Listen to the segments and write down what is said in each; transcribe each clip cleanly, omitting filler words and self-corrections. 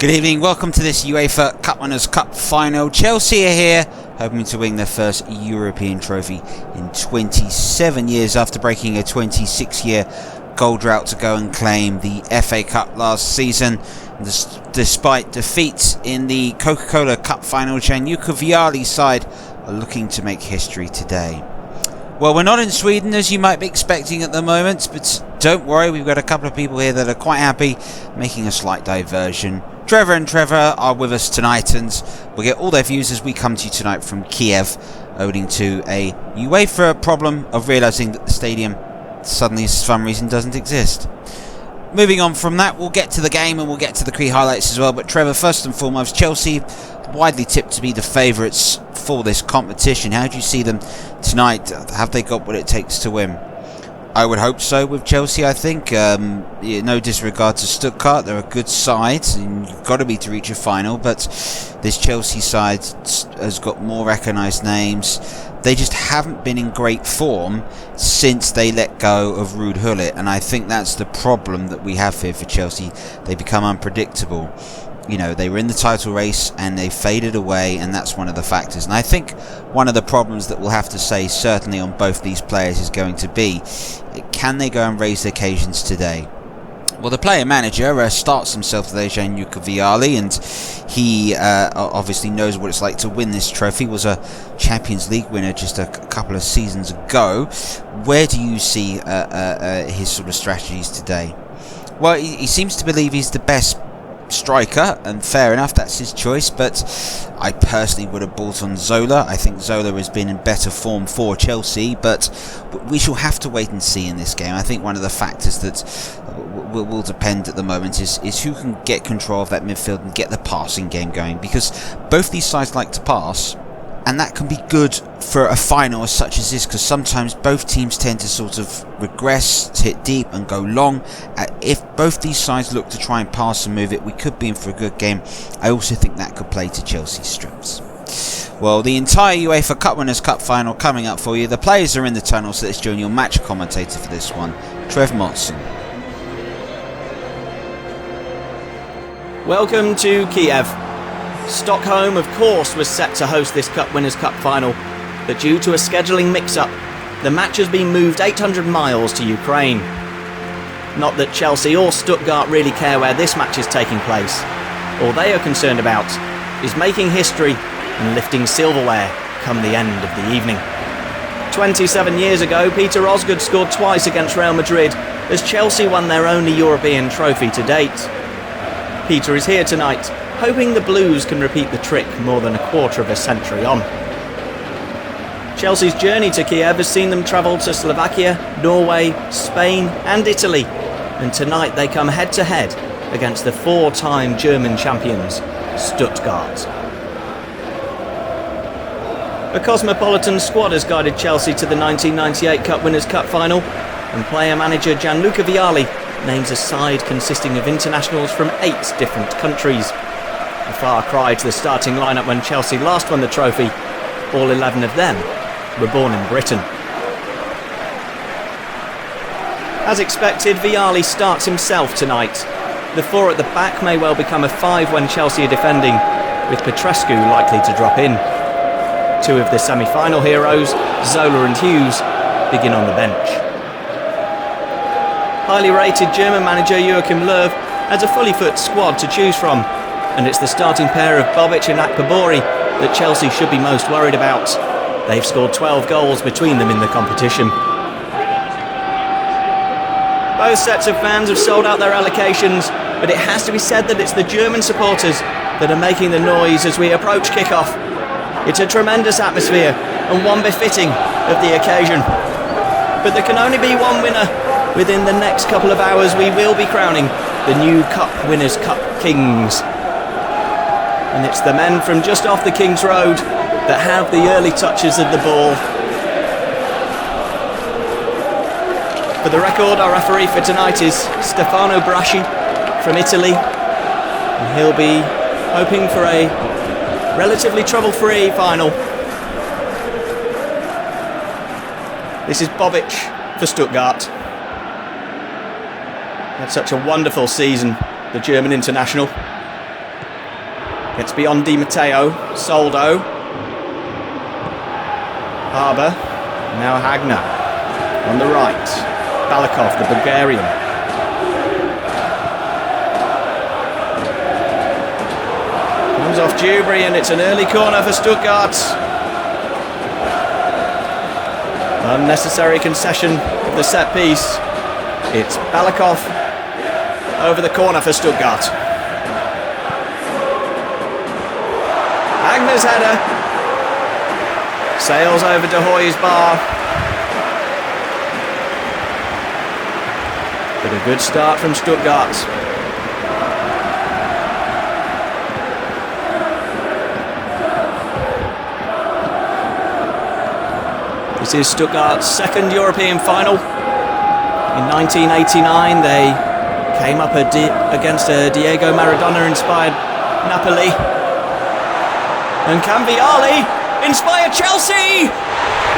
Good evening, welcome to this UEFA Cup Winners' Cup final. Chelsea are here, hoping to win their first European trophy in 27 years after breaking a 26-year goal drought to go and claim the FA Cup last season. Despite defeats in the Coca-Cola Cup final, Gianluca Vialli's side are looking to make history today. Well, we're not in Sweden as you might be expecting at the moment, but don't worry, we've got a couple of people here that are quite happy, making a slight diversion. Trevor and Trevor are with us tonight, and we'll get all their views as we come to you tonight from Kiev, owing to a UEFA problem of realising that the stadium suddenly, for some reason, doesn't exist. Moving on from that, we'll get to the game and we'll get to the key highlights as well. But Trevor, first and foremost, Chelsea widely tipped to be the favourites for this competition. How do you see them tonight? Have they got what it takes to win? I would hope so with Chelsea, I think. No disregard to Stuttgart, they're a good side and you've got to be to reach a final, but this Chelsea side has got more recognised names. They just haven't been in great form since they let go of Ruud Gullit, and I think that's the problem that we have here for Chelsea. They become unpredictable. You know, they were in the title race and they faded away, and that's one of the factors. And I think one of the problems that we'll have to say certainly on both these players is going to be, can they go and raise the occasions today? Well, the player manager starts himself today, Gianluca Vialli, and he obviously knows what it's like to win this trophy. Was a Champions League winner just a couple of seasons ago. Where do you see his sort of strategies today? Well, he seems to believe he's the best striker, and fair enough, that's his choice, but I personally would have bought on Zola. I think Zola has been in better form for Chelsea, but we shall have to wait and see in this game. I think one of the factors that will depend at the moment is who can get control of that midfield and get the passing game going, because both these sides like to pass, and that can be good for a final as such as this, because sometimes both teams tend to sort of regress, hit deep and go long. If both these sides look to try and pass and move it, we could be in for a good game. I also think that could play to Chelsea's strengths. Well, the entire UEFA Cup Winners' Cup final coming up for you. The players are in the tunnel, so let's join your match commentator for this one, Trev Motson. Welcome to Kiev. Stockholm, of course, was set to host this Cup Winners' Cup final, but due to a scheduling mix-up, the match has been moved 800 miles to Ukraine. Not that Chelsea or Stuttgart really care where this match is taking place. All they are concerned about is making history and lifting silverware come the end of the evening. 27 years ago, Peter Osgood scored twice against Real Madrid as Chelsea won their only European trophy to date. Peter is here tonight, hoping the Blues can repeat the trick more than a quarter of a century on. Chelsea's journey to Kiev has seen them travel to Slovakia, Norway, Spain and Italy, and tonight they come head-to-head against the four-time German champions, Stuttgart. A cosmopolitan squad has guided Chelsea to the 1998 Cup Winners' Cup final, and player-manager Gianluca Vialli names a side consisting of internationals from 8 different countries. A far cry to the starting lineup when Chelsea last won the trophy. All 11 of them were born in Britain. As expected, Vialli starts himself tonight. The 4 at the back may well become a 5 when Chelsea are defending, with Petrescu likely to drop in. 2 of the semi-final heroes, Zola and Hughes, begin on the bench. Highly rated German manager Joachim Löw has a fully fit squad to choose from, and it's the starting pair of Bobic and Akbabori that Chelsea should be most worried about. They've scored 12 goals between them in the competition. Both sets of fans have sold out their allocations, but it has to be said that it's the German supporters that are making the noise as we approach kickoff. It's a tremendous atmosphere and one befitting of the occasion. But there can only be one winner. Within the next couple of hours we will be crowning the new Cup Winners' Cup Kings. And it's the men from just off the King's Road that have the early touches of the ball. For the record, our referee for tonight is Stefano Braschi from Italy, and he'll be hoping for a relatively trouble-free final. This is Bobic for Stuttgart. Had such a wonderful season, the German international. Gets beyond Di Matteo. Soldo. Harbour. Now Hagner. On the right. Balakov, the Bulgarian. Comes off Dewberry and it's an early corner for Stuttgart. Unnecessary concession of the set piece. It's Balakov over the corner for Stuttgart. Hagner's header. Sails over De Hoy's bar. But a good start from Stuttgart. This is Stuttgart's second European final. In 1989 they came up against a Diego Maradona-inspired Napoli. And can Vialli inspire Chelsea?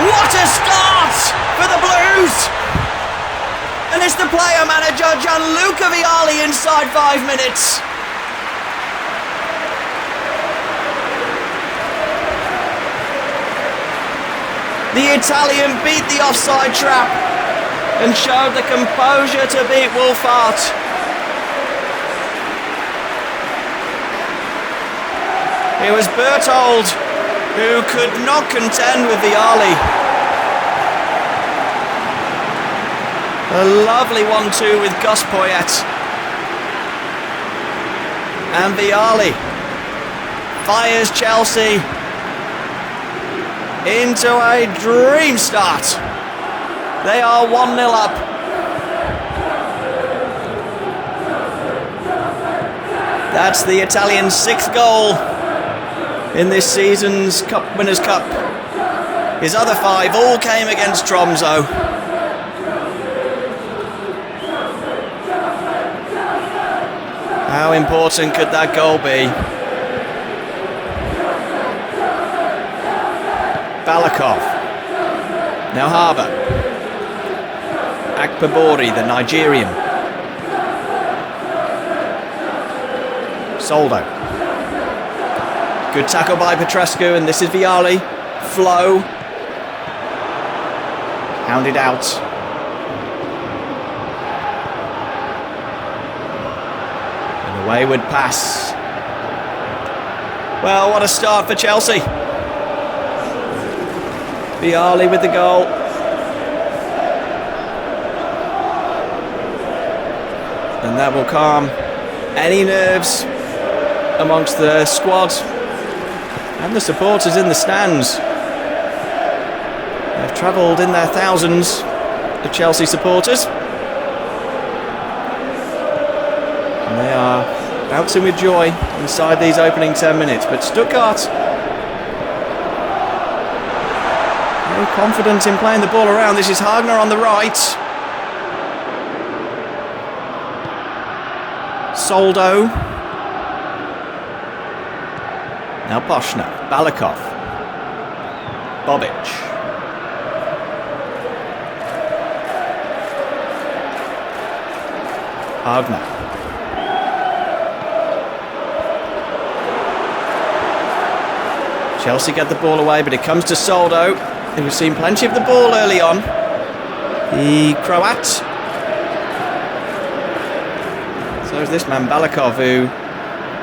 What a start for the Blues! And it's the player manager Gianluca Vialli inside 5 minutes. The Italian beat the offside trap and showed the composure to beat Wolfhard. It was Berthold who could not contend with Vialli. A lovely 1-2 with Gus Poyet. And Vialli fires Chelsea into a dream start. They are 1-0 up. That's the Italian's 6th goal in this season's Cup Winners' Cup. His other 5 all came against Tromsø. How important could that goal be? Balakov. Now Harbour. Akpabori, the Nigerian. Soldo. Good tackle by Petrescu, and this is Vialli. Flow. Hounded out. And a wayward pass. Well, what a start for Chelsea. Vialli with the goal. And that will calm any nerves amongst the squad and the supporters in the stands. They've travelled in their thousands, the Chelsea supporters. And they are bouncing with joy inside these opening 10 minutes. But Stuttgart, very confident in playing the ball around. This is Hagner on the right. Soldo. Now Boschner, Balakov, Bobic. Hagner. Chelsea get the ball away, but it comes to Soldo. We've seen plenty of the ball early on. The Croat. So is this man Balakov, who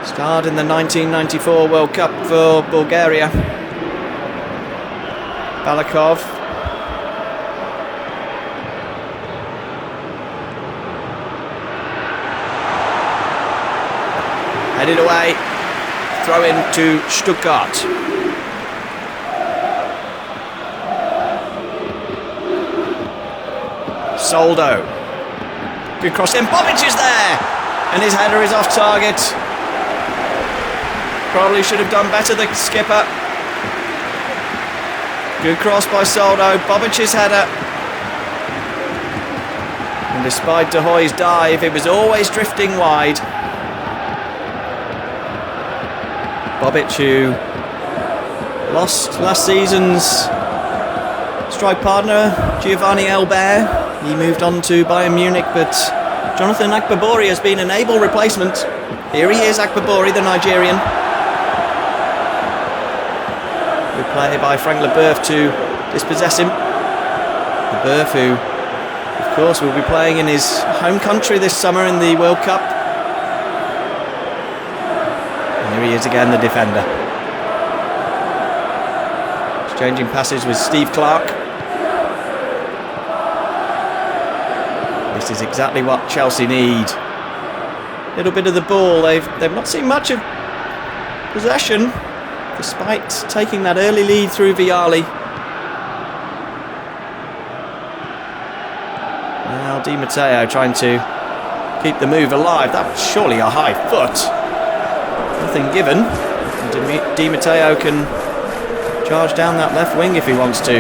starred in the 1994 World Cup for Bulgaria. Balakov. Headed away. Throw in to Stuttgart. Soldo. Good cross in. Bobic is there! And his header is off target. Probably should have done better, the skipper. Good cross by Soldo. Bobic's header. And despite De Hoy's dive, it was always drifting wide. Bobic, who lost last season's strike partner, Giovanni Elbert. He moved on to Bayern Munich, but Jonathan Akpabori has been an able replacement. Here he is, Akpabori, the Nigerian. Good play by Frank Leboeuf to dispossess him. Leboeuf, who of course will be playing in his home country this summer in the World Cup. And here he is again, the defender. Exchanging passes with Steve Clarke. This is exactly what Chelsea need. Little bit of the ball. They've not seen much of possession, despite taking that early lead through Vialli. Now Di Matteo trying to keep the move alive. That's surely a high foot. Nothing given. Di Matteo can charge down that left wing if he wants to.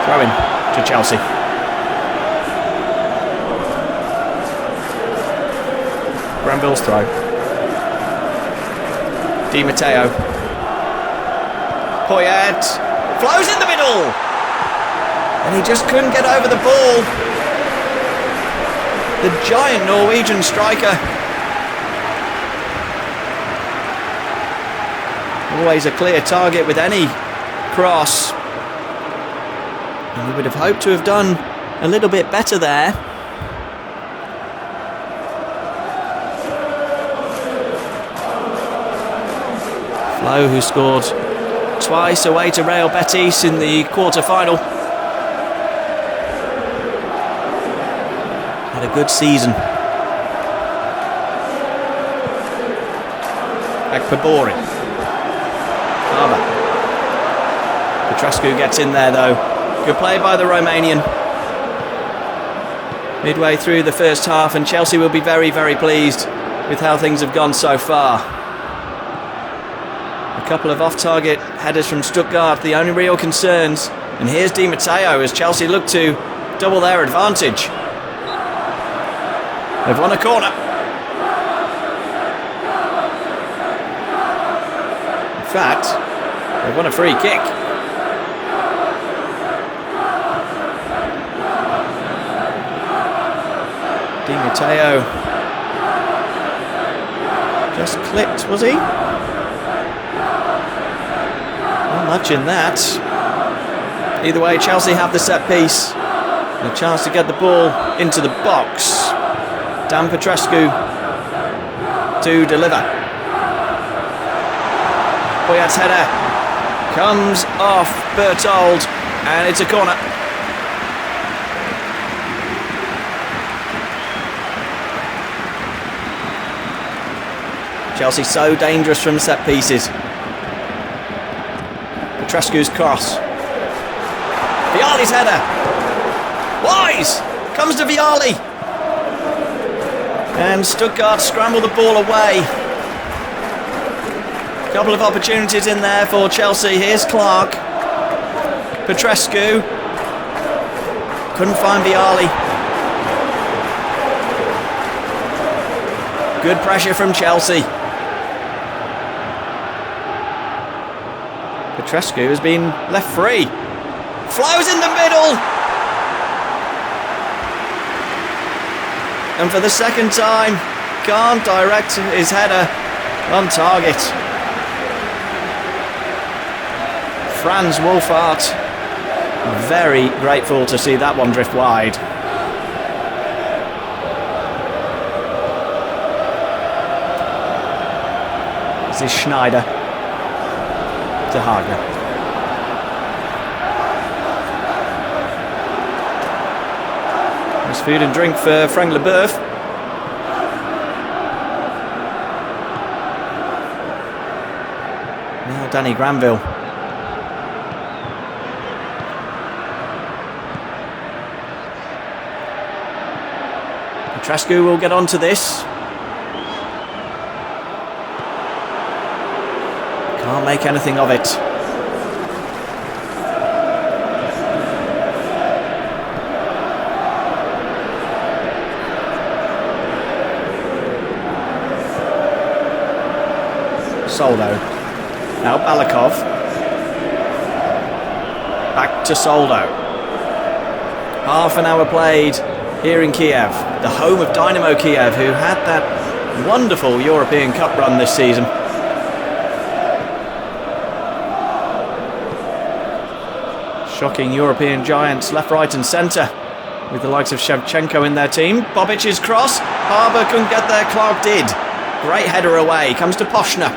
Throw in to Chelsea. Granville's throw. Di Matteo. Poyet flows in the middle, and he just couldn't get over the ball. The giant Norwegian striker. Always a clear target with any cross. And we would have hoped to have done a little bit better there. Flo, who scored twice away to Real Betis in the quarter-final. Had a good season. Akpabori. Arba. Petrescu gets in there though. Good play by the Romanian. Midway through the first half, and Chelsea will be very, very pleased with how things have gone so far. A couple of off-target headers from Stuttgart, the only real concerns. And here's Di Matteo as Chelsea look to double their advantage. They've won a corner. In fact, they've won a free kick. Di Matteo just clipped, was he? Not much in that. Either way, Chelsea have the set piece. And a chance to get the ball into the box. Dan Petrescu to deliver. Poyet's header comes off Berthold, and it's a corner. Chelsea so dangerous from set pieces. Petrescu's cross. Vialli's header. Wise! Comes to Vialli. And Stuttgart scramble the ball away. A couple of opportunities in there for Chelsea. Here's Clarke. Petrescu. Couldn't find Vialli. Good pressure from Chelsea. Petrescu has been left free. Flows in the middle. And for the second time, can't direct his header on target. Franz Wolfart, very grateful to see that one drift wide. This is Schneider to Hagner. There's food and drink for Frank Leboeuf. Now Danny Granville. Petrescu will get onto this. Can't make anything of it. Soldo. Now Balakov. Back to Soldo. Half an hour played here in Kiev, the home of Dynamo Kiev, who had that wonderful European Cup run this season. Shocking European giants left, right and centre, with the likes of Shevchenko in their team. Bobic's cross. Harbour couldn't get there, Clark did. Great header away, comes to Poshner.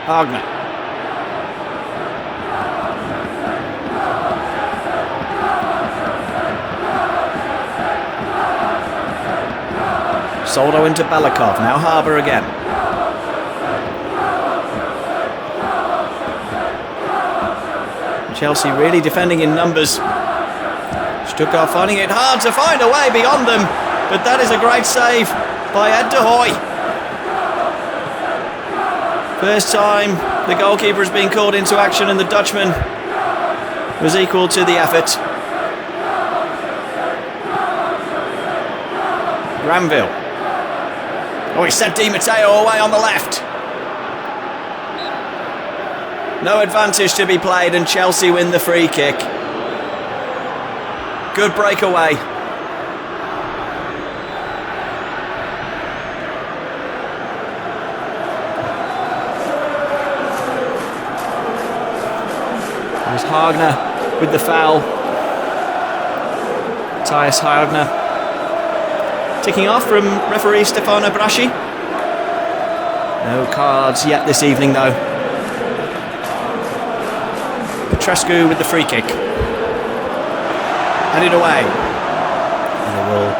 Hagner. Soldo into Belikov, now Harbour again. Chelsea really defending in numbers. Stuttgart finding it hard to find a way beyond them, but that is a great save by Ed de Hoy. First time the goalkeeper has been called into action and the Dutchman was equal to the effort. Granville. Oh, he sent Di Matteo away on the left. No advantage to be played and Chelsea win the free kick. Good breakaway. There's Hagner with the foul. Matthias Hagner ticking off from referee Stefano Braschi. No cards yet this evening though. Petrescu with the free kick. Headed away. And it will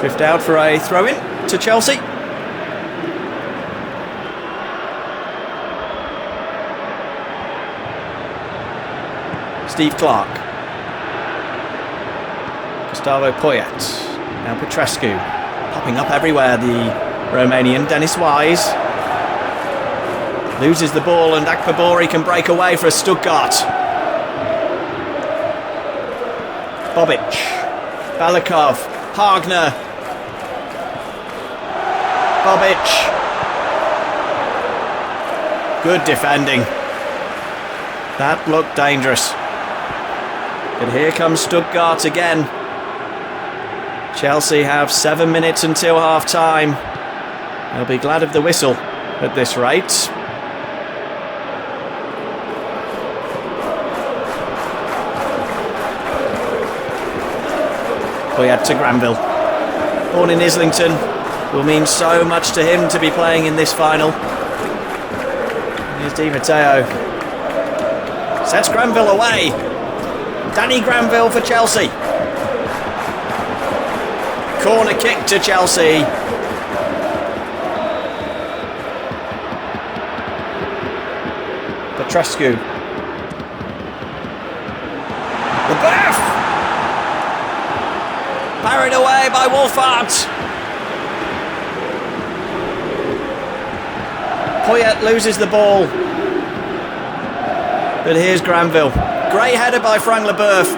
drift out for a throw-in to Chelsea. Steve Clark. Gustavo Poyet. Now Petrescu. Popping up everywhere, the Romanian. Dennis Wise. Loses the ball and Akpabori can break away for a Stuttgart. Bobic. Belikov. Hagner. Bobic. Good defending. That looked dangerous. But here comes Stuttgart again. Chelsea have 7 minutes until half time. They'll be glad of the whistle at this rate. Poyet to Granville. Born in Islington, will mean so much to him to be playing in this final. Here's Di Matteo. Sets Granville away. Danny Granville for Chelsea. Corner kick to Chelsea. Petrescu. Leboeuf! Parried away by Wolfhard. Poyet loses the ball. But here's Granville. Great header by Frank Leboeuf.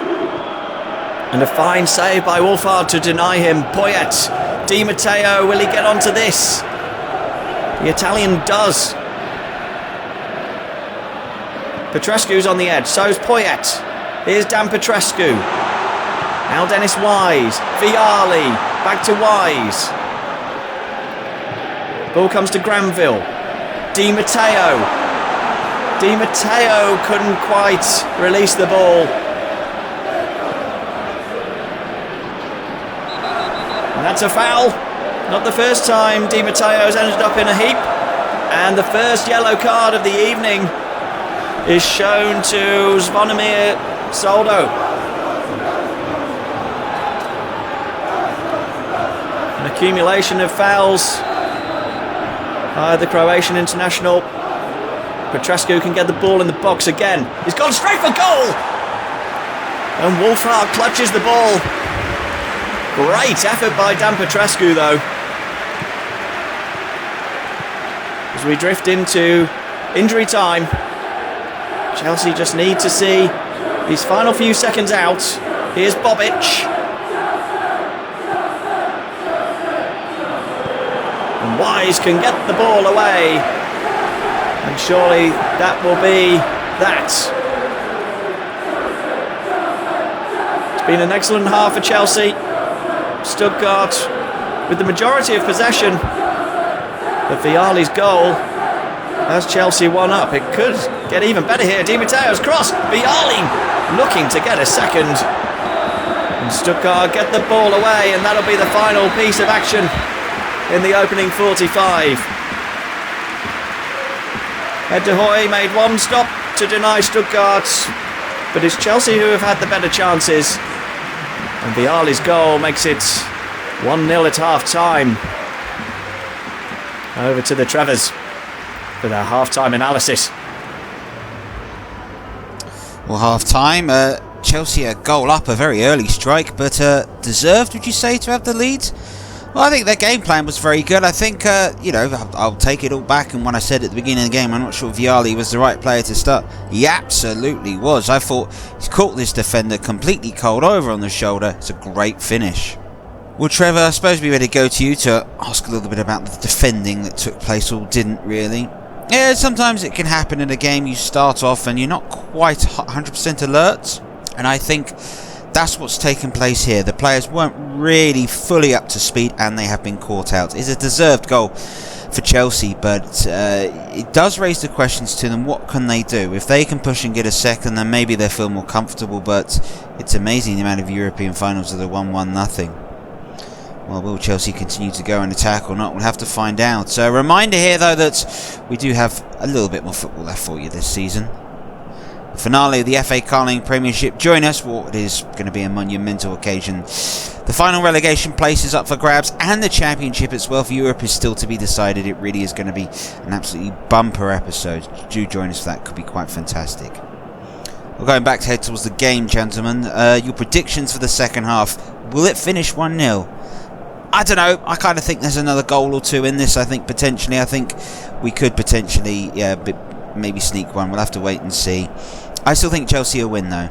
And a fine save by Wolfhard to deny him. Poyet. Di Matteo, will he get onto this? The Italian does. Petrescu's on the edge, so's Poyet. Here's Dan Petrescu. Now Dennis Wise. Vialli. Back to Wise. Ball comes to Granville. Di Matteo. Di Matteo couldn't quite release the ball. And that's a foul. Not the first time Di Matteo's ended up in a heap. And the first yellow card of the evening is shown to Zvonimir Soldo. An accumulation of fouls by the Croatian international. Petrescu can get the ball in the box again. He's gone straight for goal! And Wolfhard clutches the ball. Great effort by Dan Petrescu though. As we drift into injury time, Chelsea just need to see these final few seconds out. Here's Bobic. And Wise can get the ball away. And surely that will be that. It's been an excellent half for Chelsea. Stuttgart with the majority of possession. But Vialli's goal As Chelsea 1 up, it could get even better here. Di Matteo's cross, Vialli looking to get a second. And Stuttgart get the ball away, and that'll be the final piece of action in the opening 45. Ed de Hoy made one stop to deny Stuttgart, but it's Chelsea who have had the better chances. And Vialli's goal makes it 1-0 at half-time. Over to the Trevors for their half-time analysis. Well, half-time, Chelsea a goal up, a very early strike, but deserved, would you say, to have the lead? Well, I think their game plan was very good. I think, I'll take it all back, and when I said at the beginning of the game, I'm not sure Vialli was the right player to start. He absolutely was. I thought he's caught this defender completely cold over on the shoulder. It's a great finish. Well, Trevor, I suppose we better go to you to ask a little bit about the defending that took place, or didn't really. Yeah, sometimes it can happen in a game. You start off and you're not quite 100% alert, and I think that's what's taken place here. The players weren't really fully up to speed, and they have been caught out. It's a deserved goal for Chelsea, but it does raise the questions to them. What can they do? If they can push and get a second, then maybe they feel more comfortable, but it's amazing the amount of European finals that are 1-1 nothing. Well, will Chelsea continue to go and attack or not? We'll have to find out. So, a reminder here, though, that we do have a little bit more football left for you this season. The finale of the FA Carling Premiership. Join us for what is going to be a monumental occasion. The final relegation place is up for grabs, and the Championship as well for Europe is still to be decided. It really is going to be an absolutely bumper episode. Do join us for that. Could be quite fantastic. We're going back to head towards the game, gentlemen. Your predictions for the second half. Will it finish 1-0? I don't know. I kind of think there's another goal or two in this. I think we could potentially, maybe sneak one. We'll have to wait and see. I still think Chelsea will win, though.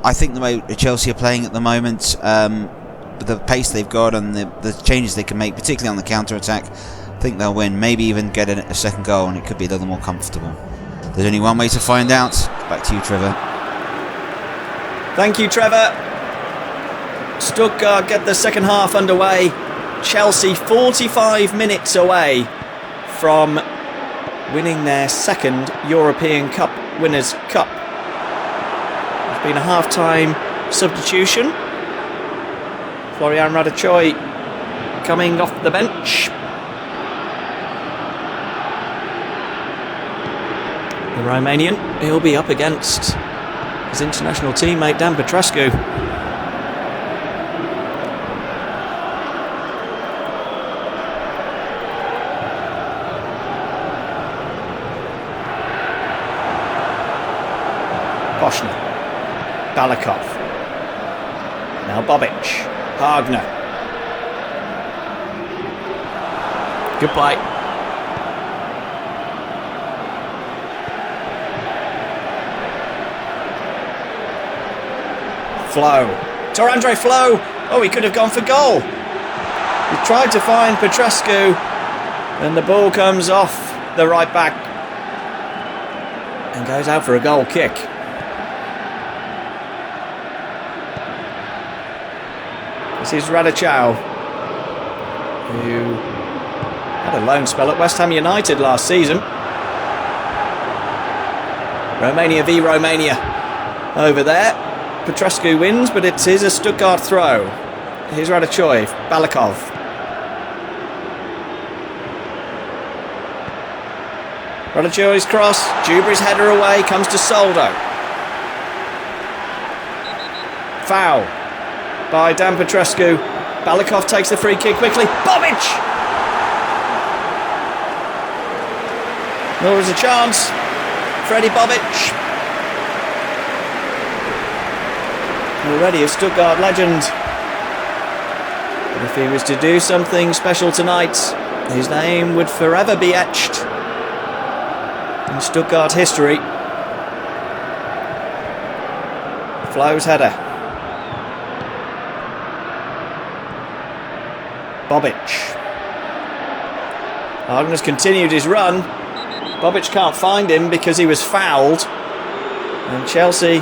I think the way Chelsea are playing at the moment, the pace they've got and the changes they can make, particularly on the counter-attack, I think they'll win. Maybe even get a second goal, and it could be a little more comfortable. There's only one way to find out. Back to you, Trevor. Thank you, Trevor. Stuttgart get the second half underway. Chelsea 45 minutes away from winning their second European Cup Winners' Cup. There's been a half-time substitution. Florian Radachoi coming off the bench. The Romanian, he'll be up against his international teammate Dan Petrescu. Poshner, Balikov, now Bobic, Hagner. Good play. Flo, Torandre Flo. Oh, he could have gone for goal. He tried to find Petrescu, and the ball comes off the right back and goes out for a goal kick. This is Radachau, who had a loan spell at West Ham United last season. Romania v Romania over there. Petrescu wins, but it is a Stuttgart throw. Here's Radachoi, Balikov. Radachoi's cross, Dewberry's header away, comes to Soldo. Foul by Dan Petrescu. Balikov takes the free kick quickly. Bobic! There was a chance. Freddie Bobic. Already a Stuttgart legend. But if he was to do something special tonight, his name would forever be etched in Stuttgart history. Flo's header. Bobic. Hagner's continued his run. Bobic can't find him because he was fouled. And Chelsea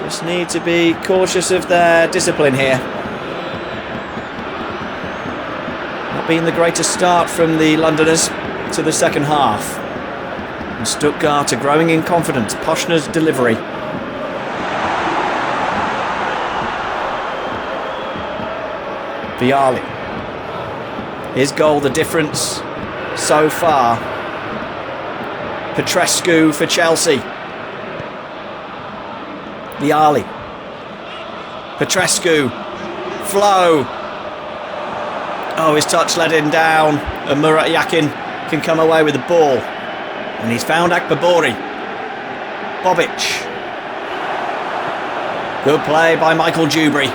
just need to be cautious of their discipline here. Not been the greatest start from the Londoners to the second half. And Stuttgart are growing in confidence. Poschner's delivery. Vialli. His goal the difference so far. Petrescu for Chelsea. Vialli. Petrescu. Flow. Oh, his touch let him down. And Murat Yakin can come away with the ball. And he's found Akbabori. Bobic. Good play by Michael Dewberry.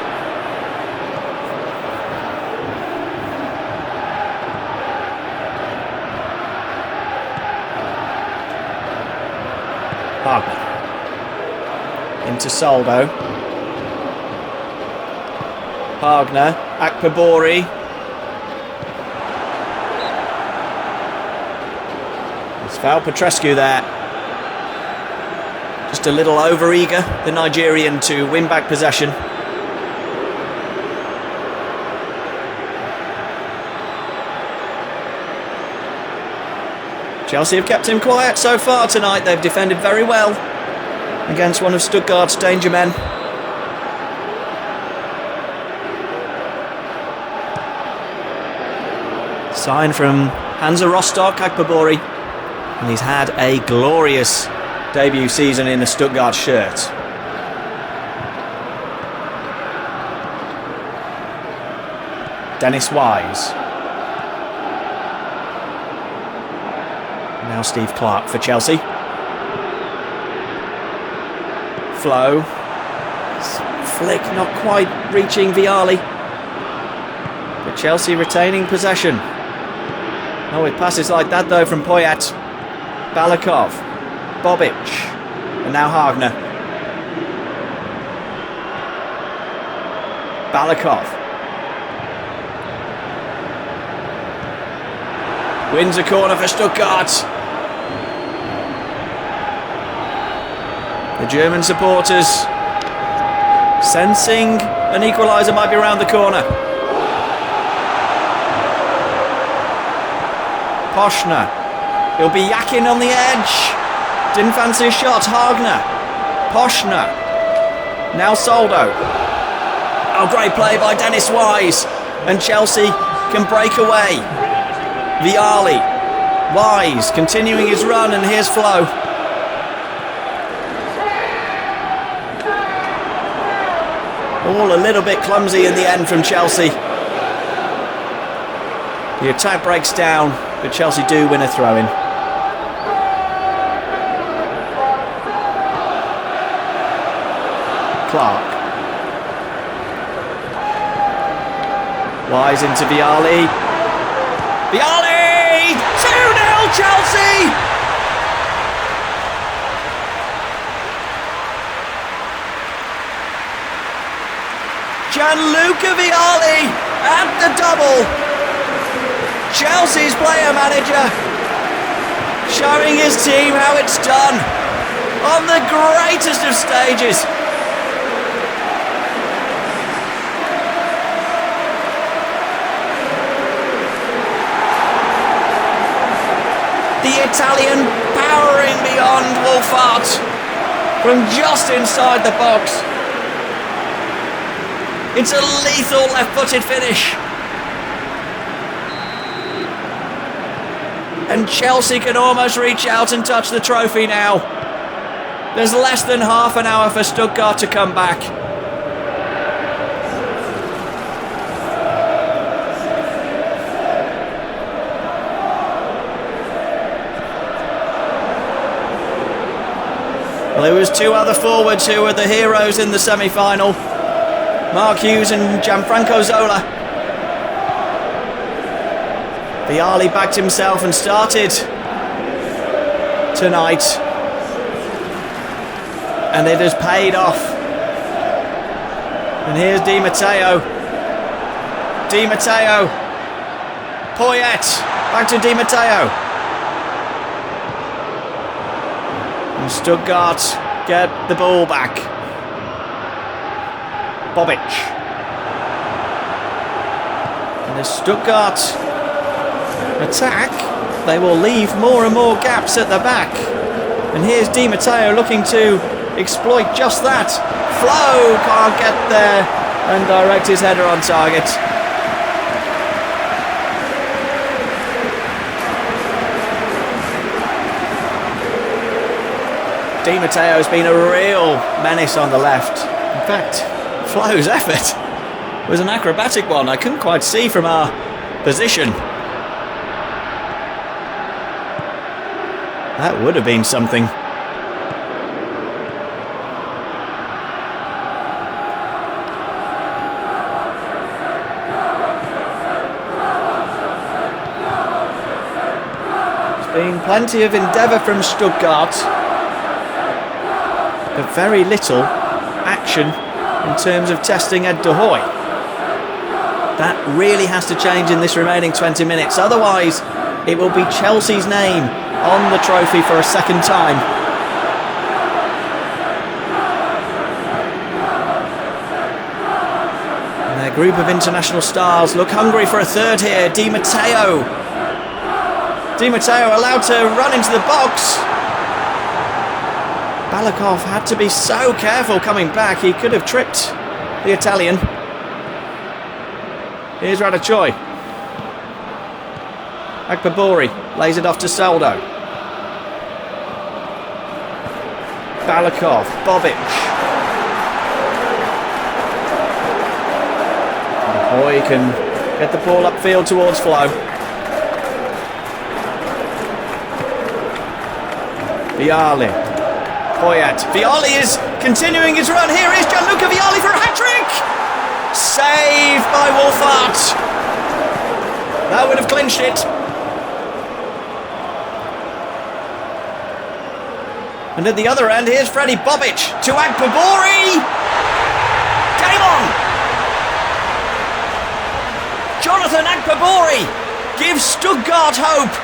Hagner. Into Soldo. Hagner. Akbabori. He's fouled Petrescu there. Just a little over-eager, the Nigerian, to win back possession. Chelsea have kept him quiet so far tonight. They've defended very well against one of Stuttgart's danger men. Sign from Hansa Rostock, Akbabori. And he's had a glorious debut season in a Stuttgart shirt. Dennis Wise. Now Steve Clark for Chelsea. Flow. Flick not quite reaching Vialli. But Chelsea retaining possession. Oh, with passes like that though from Poyet. Balakov. Bobic. And now Hagner. Balakov. Wins a corner for Stuttgart. The German supporters sensing an equaliser might be around the corner. Poschner. It'll be Yakin on the edge. Didn't fancy a shot. Hagner. Poschner. Now Soldo. Oh, great play by Dennis Wise. And Chelsea can break away. Vialli. Wise continuing his run, and here's Flow. All a little bit clumsy in the end from Chelsea. The attack breaks down, but Chelsea do win a throw-in. Clark. Wise into Vialli. Vialli! 2-0 Chelsea! Gianluca Vialli at the double. Chelsea's player manager showing his team how it's done on the greatest of stages. The Italian powering beyond Wolfart from just inside the box. It's a lethal left-footed finish. And Chelsea can almost reach out and touch the trophy now. There's less than half an hour for Stuttgart to come back. Well, there was two other forwards who were the heroes in the semi-final. Mark Hughes and Gianfranco Zola. Vialli backed himself and started tonight. And it has paid off. And here's Di Matteo. Di Matteo. Poyet. Back to Di Matteo. And Stuttgart get the ball back. Bobic. And the Stuttgart attack, they will leave more and more gaps at the back. And here's Di Matteo looking to exploit just that. Flo can't get there and direct his header on target. Di Matteo's been a real menace on the left. In fact, Flo's effort was an acrobatic one. I couldn't quite see from our position. That would have been something. There's been plenty of endeavour from Stuttgart, but very little action in terms of testing Ed de Hoy. That really has to change in this remaining 20 minutes, otherwise it will be Chelsea's name on the trophy for a second time. And their group of international stars look hungry for a third here. Di Matteo allowed to run into the box. Balakov had to be so careful coming back. He could have tripped the Italian. Here's Radachoi. Akbabori lays it off to Soldo. Balakov, Bobic. Hoy can get the ball upfield towards Flo. Vialli. Poyet. Vialli is continuing his run. Here is Gianluca Vialli for a hat-trick! Saved by Wolfart. That would have clinched it. And at the other end, here's Freddy Bobic to Akbabori. Game on! Jonathan Akbabori gives Stuttgart hope.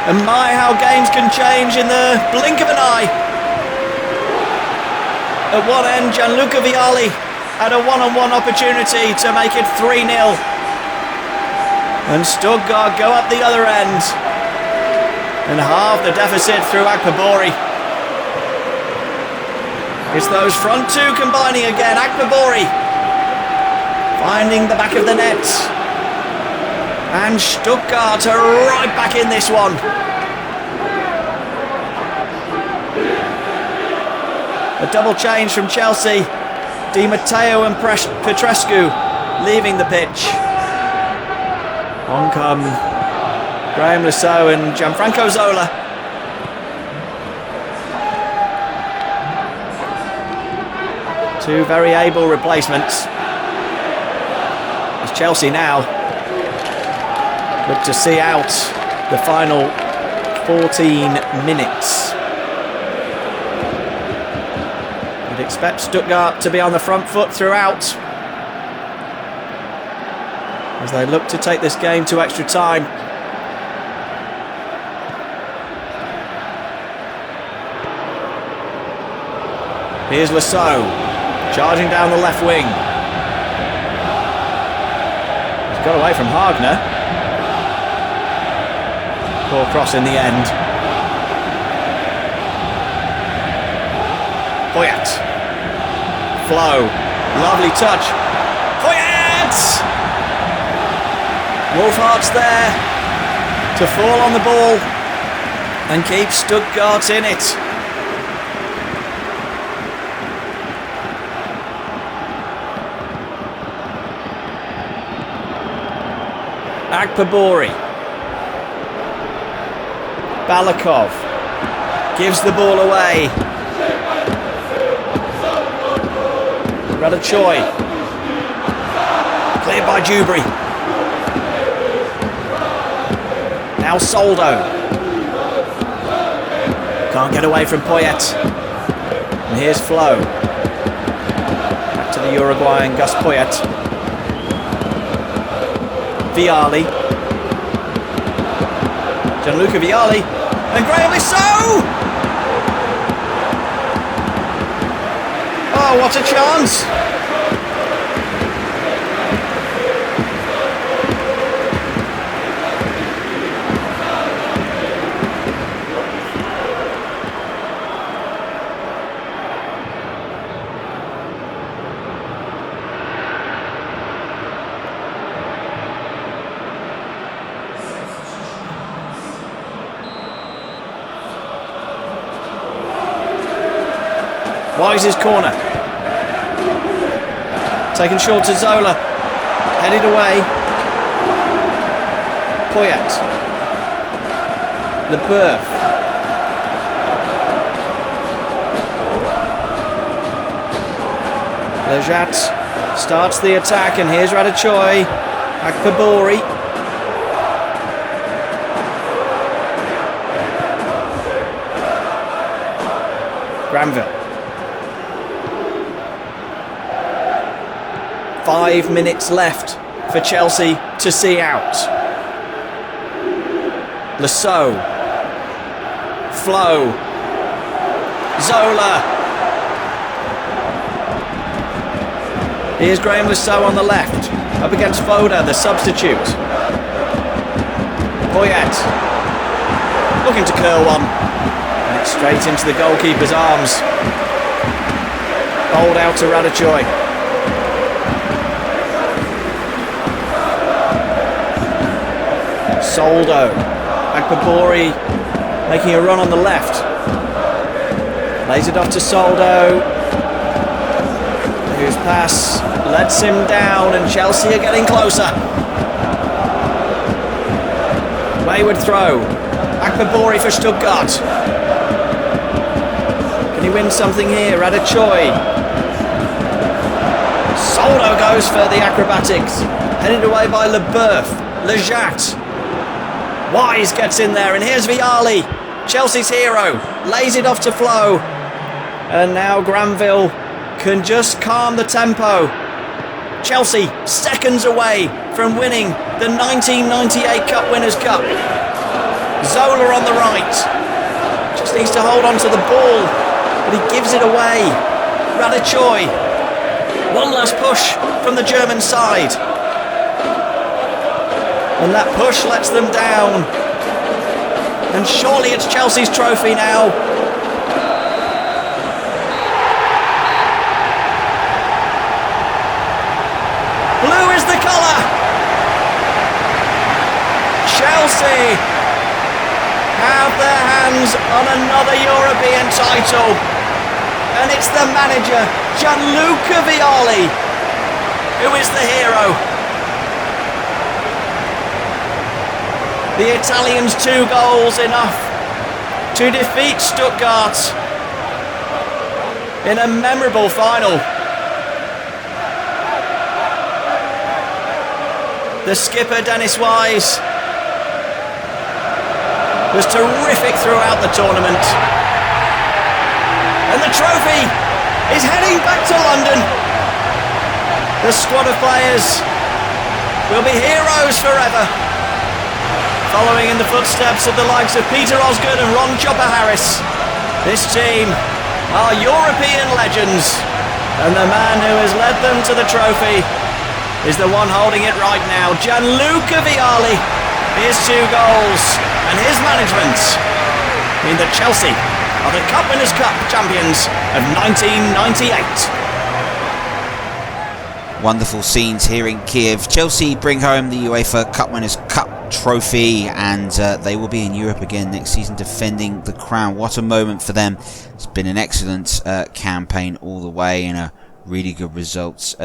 And my, how games can change in the blink of an eye. At one end, Gianluca Vialli had a one-on-one opportunity to make it 3-0. And Stuttgart go up the other end and halve the deficit through Akbabori. It's those front two combining again. Akbabori finding the back of the net. And Stuttgart are right back in this one. A double change from Chelsea. Di Matteo and Petrescu leaving the pitch. On come Graham Lasso and Gianfranco Zola. Two very able replacements. As Chelsea now look to see out the final 14 minutes. You'd expect Stuttgart to be on the front foot throughout, as they look to take this game to extra time. Here's Lasso, charging down the left wing. He's got away from Hagner. Poor cross in the end. Poyet. Flo, lovely touch. Poyet! Wolfhart's there to fall on the ball and keep Stuttgart in it. Akbabori. Balakov gives the ball away. Radachoi. Cleared by Dewberry. Now Soldo. Can't get away from Poyet. And here's Flo. Back to the Uruguayan Gus Poyet. Vialli. Gianluca Vialli. And Graham Lasso! Oh, what a chance! Wise's corner. Taken short to Zola. Headed away. Poyet. Leboeuf. Lejat starts the attack, and here's Radachoi. Akpabori. Granville. 5 minutes left for Chelsea to see out. Lasso. Flo. Zola. Here's Graham Lasso on the left, up against Foda, the substitute. Poyet. Looking to curl one. And it's straight into the goalkeeper's arms. Bowled out to Radachoi. Soldo. Akpabori making a run on the left. Lays it off to Soldo. Whose pass lets him down, and Chelsea are getting closer. Wayward throw. Akpabori for Stuttgart. Can he win something here? Radachoi. Soldo goes for the acrobatics. Headed away by Leboeuf. Lejat. Wise gets in there, and here's Vialli, Chelsea's hero. Lays it off to Flo. And now Granville can just calm the tempo. Chelsea seconds away from winning the 1998 Cup Winners' Cup. Zola on the right. Just needs to hold on to the ball, but he gives it away. Radachoi. One last push from the German side. And that push lets them down. And surely it's Chelsea's trophy now. Blue is the colour. Chelsea have their hands on another European title. And it's the manager, Gianluca Vialli, who is the hero. The Italians' 2 goals enough to defeat Stuttgart in a memorable final. The skipper, Dennis Wise, was terrific throughout the tournament. And the trophy is heading back to London. The squad of players will be heroes forever, following in the footsteps of the likes of Peter Osgood and Ron Chopper Harris. This team are European legends, and the man who has led them to the trophy is the one holding it right now. Gianluca Vialli, his 2 goals, and his management mean that Chelsea are the Cup Winners' Cup champions of 1998. Wonderful scenes here in Kiev. Chelsea bring home the UEFA Cup Winners' Cup trophy, and they will be in Europe again next season defending the crown. What a moment for them. It's been an excellent campaign all the way, and a really good results.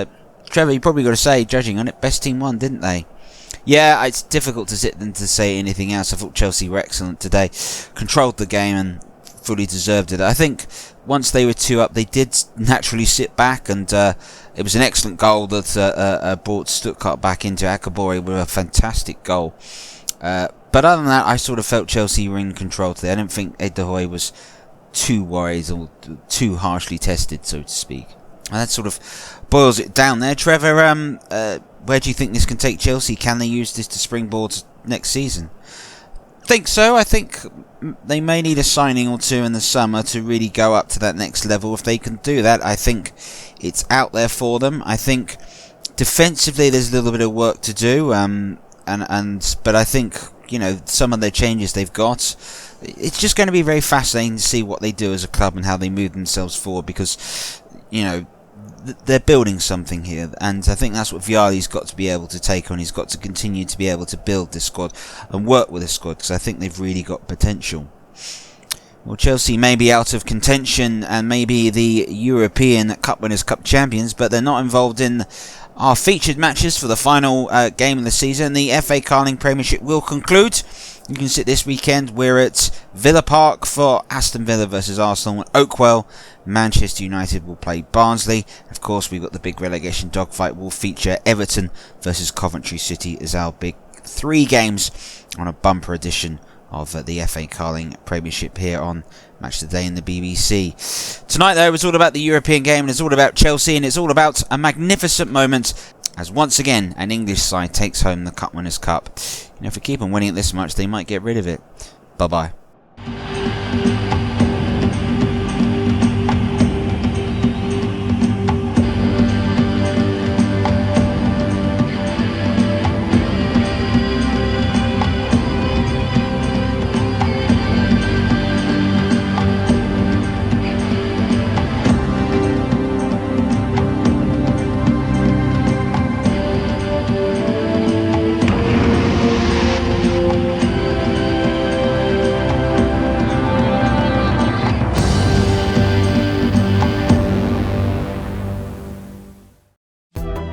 Trevor, you probably got to say, judging on it, best team won, didn't they? Yeah, it's difficult to sit and to say anything else. I thought Chelsea were excellent today, controlled the game and fully deserved it. I think once they were 2 up, they did naturally sit back, and it was an excellent goal that brought Stuttgart back into Akpabori with a fantastic goal. But other than that, I sort of felt Chelsea were in control today. I don't think Ed De Hoy was too worried or too harshly tested, so to speak. And that sort of boils it down there. Trevor, where do you think this can take Chelsea? Can they use this to springboard next season? I think so. I think they may need a signing or 2 in the summer to really go up to that next level. If they can do that, I think it's out there for them. I think defensively there's a little bit of work to do, but I think, you know, some of the changes they've got, it's just going to be very fascinating to see what they do as a club and how they move themselves forward, because, you know, they're building something here, and I think that's what Vialli's got to be able to take on. He's got to continue to be able to build this squad and work with this squad, because I think they've really got potential. Well, Chelsea may be out of contention and maybe the European Cup Winners' Cup champions, but they're not involved in our featured matches for the final game of the season. The FA Carling Premiership will conclude. You can sit this weekend. We're at Villa Park for Aston Villa versus Arsenal. At Oakwell, Manchester United will play Barnsley. Of course, we've got the big relegation dogfight. Will feature Everton versus Coventry City as our big 3 games on a bumper edition of the FA Carling Premiership here on Match of the Day in the BBC. Tonight, though, it's all about the European game, and it's all about Chelsea, and it's all about a magnificent moment as once again an English side takes home the Cup Winners' Cup. You know, if we keep on winning it this much, they might get rid of it. Bye-bye.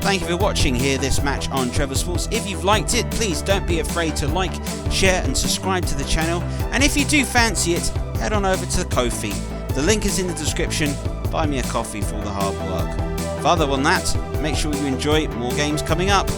Thank you for watching here this match on Trevor Sports. If you've liked it, please don't be afraid to like, share and subscribe to the channel. And if you do fancy it, head on over to Ko-fi. The link is in the description. Buy me a coffee for all the hard work. Further than that, make sure you enjoy more games coming up.